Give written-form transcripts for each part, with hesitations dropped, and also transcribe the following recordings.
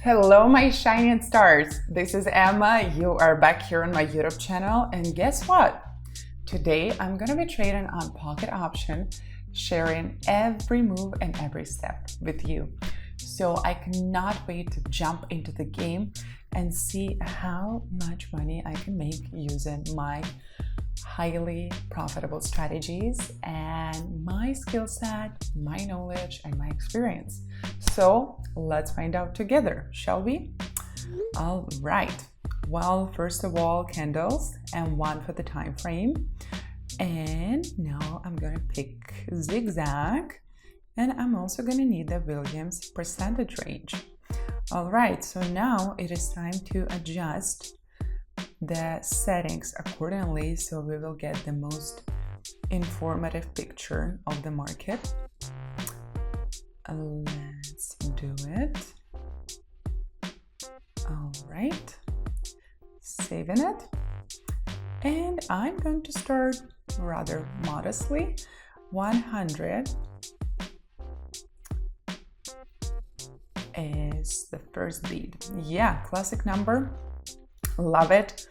Hello, my shining stars. This is Emma. You are back here on my YouTube channel. And guess what? Today, I'm going to be trading on Pocket Option, sharing every move and every step with you. So I cannot wait to jump into the game and see how much money I can make using my highly profitable strategies and my skill set, my knowledge, and my experience. So let's find out together, shall we? All right. Well, first of all, candles and one for the time frame. And now I'm gonna pick zigzag, and I'm also gonna need the Williams percentage range. All right, so now it is time to adjust the settings accordingly so we will get the most informative picture of the market. Let's do it. All right, saving it. And I'm going to start rather modestly. 100 is the first beat. Yeah, classic number. Love it.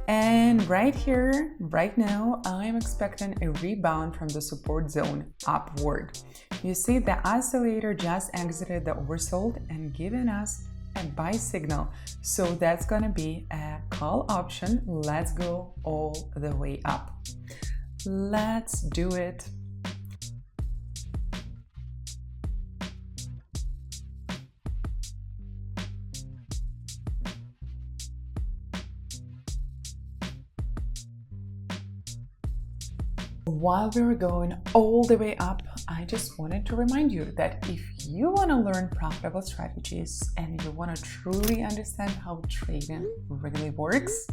And right here, right now, I'm expecting a rebound from the support zone upward. You see, the oscillator just exited the oversold and given us a buy signal. So that's gonna be a call option. Let's go all the way up. Let's do it. While we were going all the way up, I just wanted to remind you that if you want to learn profitable strategies and you want to truly understand how trading really works,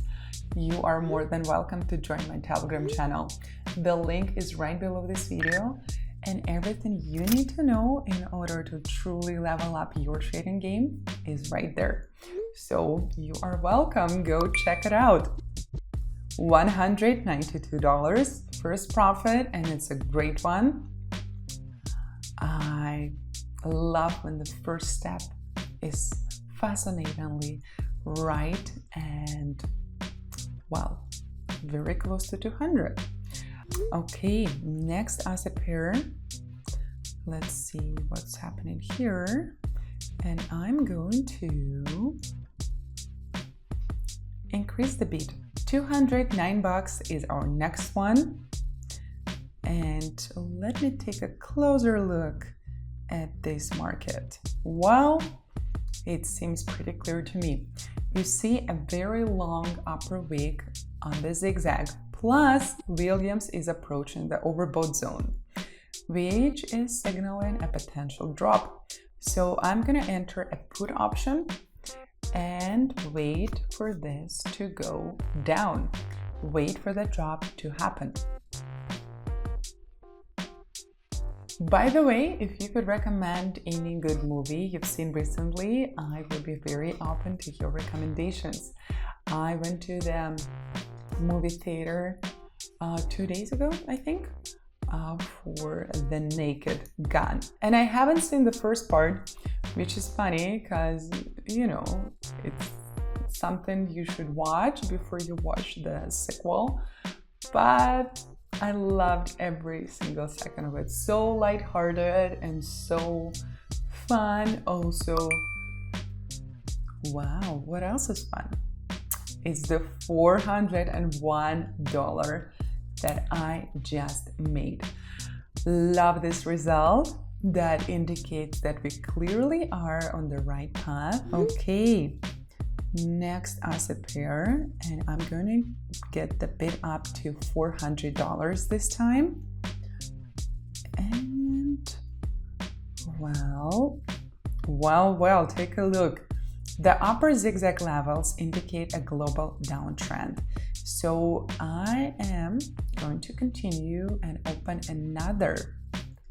you are more than welcome to join my Telegram channel. The link is right below this video, and everything you need to know in order to truly level up your trading game is right there. So you are welcome. Go check it out. $192 first profit, and it's a great one. I love when the first step is fascinatingly right and, well, very close to 200. Okay, next asset pair. Let's see what's happening here. And I'm going to increase the bid. $209 is our next one. And let me take a closer look at this market. Well, it seems pretty clear to me. You see a very long upper wick on the zigzag, plus Williams is approaching the overbought zone, which is signaling a potential drop. So I'm gonna enter a put option and wait for this to go down. Wait for the drop to happen. By the way, if you could recommend any good movie you've seen recently, I would be very open to your recommendations. I went to the movie theater 2 days ago, I think, for The Naked Gun. And I haven't seen the first part, which is funny because, you know, it's something you should watch before you watch the sequel. But I loved every single second of it. So lighthearted and so fun. Also, wow, what else is fun? It's the $401 that I just made. Love this result. That indicates that we clearly are on the right path. Okay, next asset pair, and I'm going to get the bid up to $400 this time. And well, take a look. The upper zigzag levels indicate a global downtrend. So I am going to continue and open another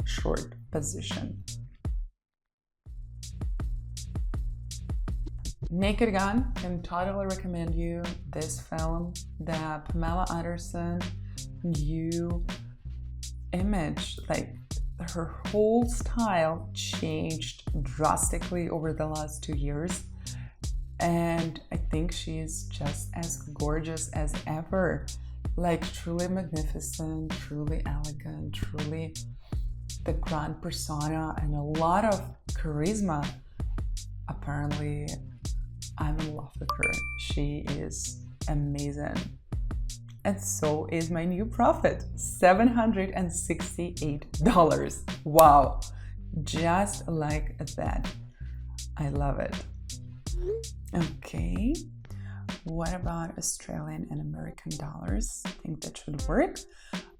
short position. Naked Gun, can totally recommend you this film. The Pamela Anderson new image, like her whole style changed drastically over the last 2 years. And I think she is just as gorgeous as ever. Like truly magnificent, truly elegant, truly the grand persona and a lot of charisma. Apparently, I'm in love with her. She is amazing. And so is my new profit, $768. Wow, just like that. I love it. Okay, what about Australian and American dollars? I think that should work.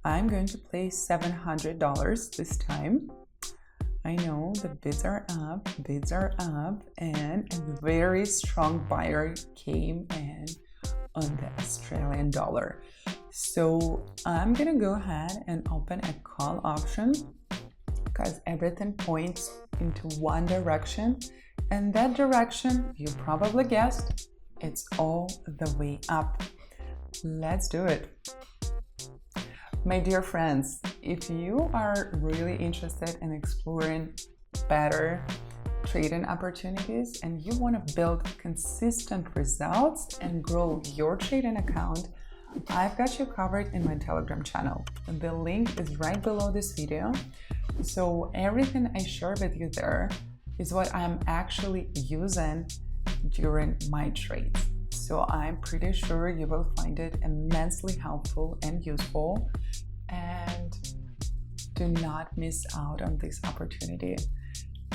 I'm going to place $700 this time. I know the bids are up, and a very strong buyer came in on the Australian dollar. So I'm gonna go ahead and open a call option because everything points into one direction, and that direction, you probably guessed, it's all the way up. Let's do it. My dear friends, if you are really interested in exploring better trading opportunities and you want to build consistent results and grow your trading account, I've got you covered in my Telegram channel. The link is right below this video. So everything I share with you there is what I'm actually using during my trades. So I'm pretty sure you will find it immensely helpful and useful, and do not miss out on this opportunity.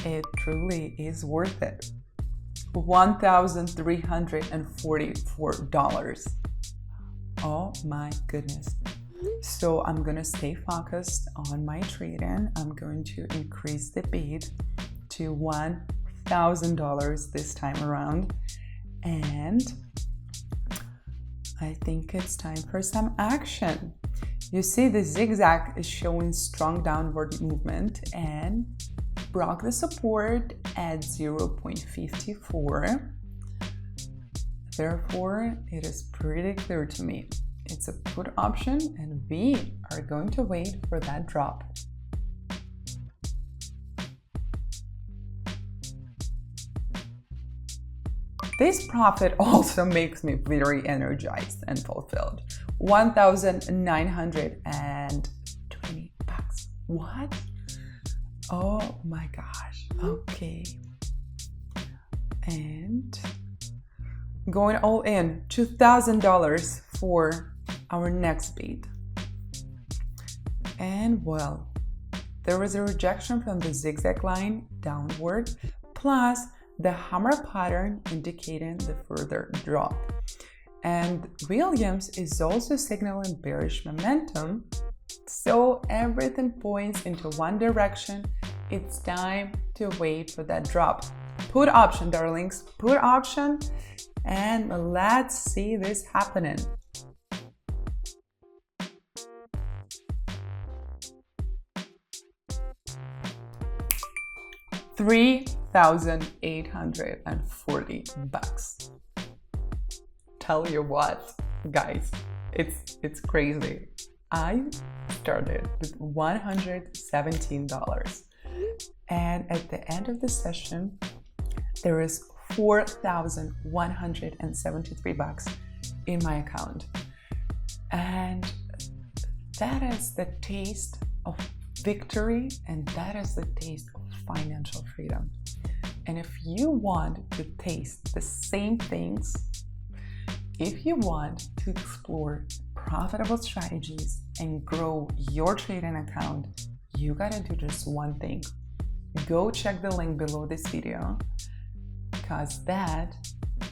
It truly is worth it. $1,344. Oh my goodness. So I'm gonna stay focused on my trading. I'm going to increase the bid to $1,000 this time around. And I think it's time for some action. You see the zigzag is showing strong downward movement and broke the support at 0.54. Therefore, it is pretty clear to me. It's a put option and we are going to wait for that drop. This profit also makes me very energized and fulfilled. $1,920. What? Oh my gosh. Okay. And going all in, $2,000 for our next bid. And well, there was a rejection from the zigzag line downward, plus the hammer pattern indicating the further drop. And Williams is also signaling bearish momentum, so everything points into one direction. It's time to wait for that drop. Put option, darlings, put option, and let's see this happening. $3,840. Tell you what, guys, it's crazy. I started with $117, and at the end of the session, there is $4,173 in my account, and that is the taste of victory, and that is the taste of financial freedom. And if you want to taste the same things, if you want to explore profitable strategies and grow your trading account, you gotta do just one thing. Go check the link below this video, because that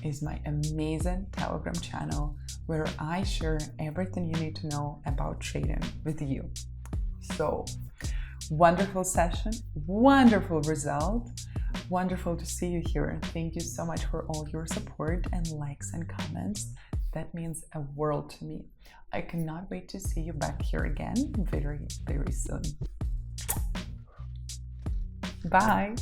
is my amazing Telegram channel where I share everything you need to know about trading with you. So, wonderful session, wonderful result, wonderful to see you here. Thank you so much for all your support and likes and comments. That means a world to me. I cannot wait to see you back here again very, very soon. Bye.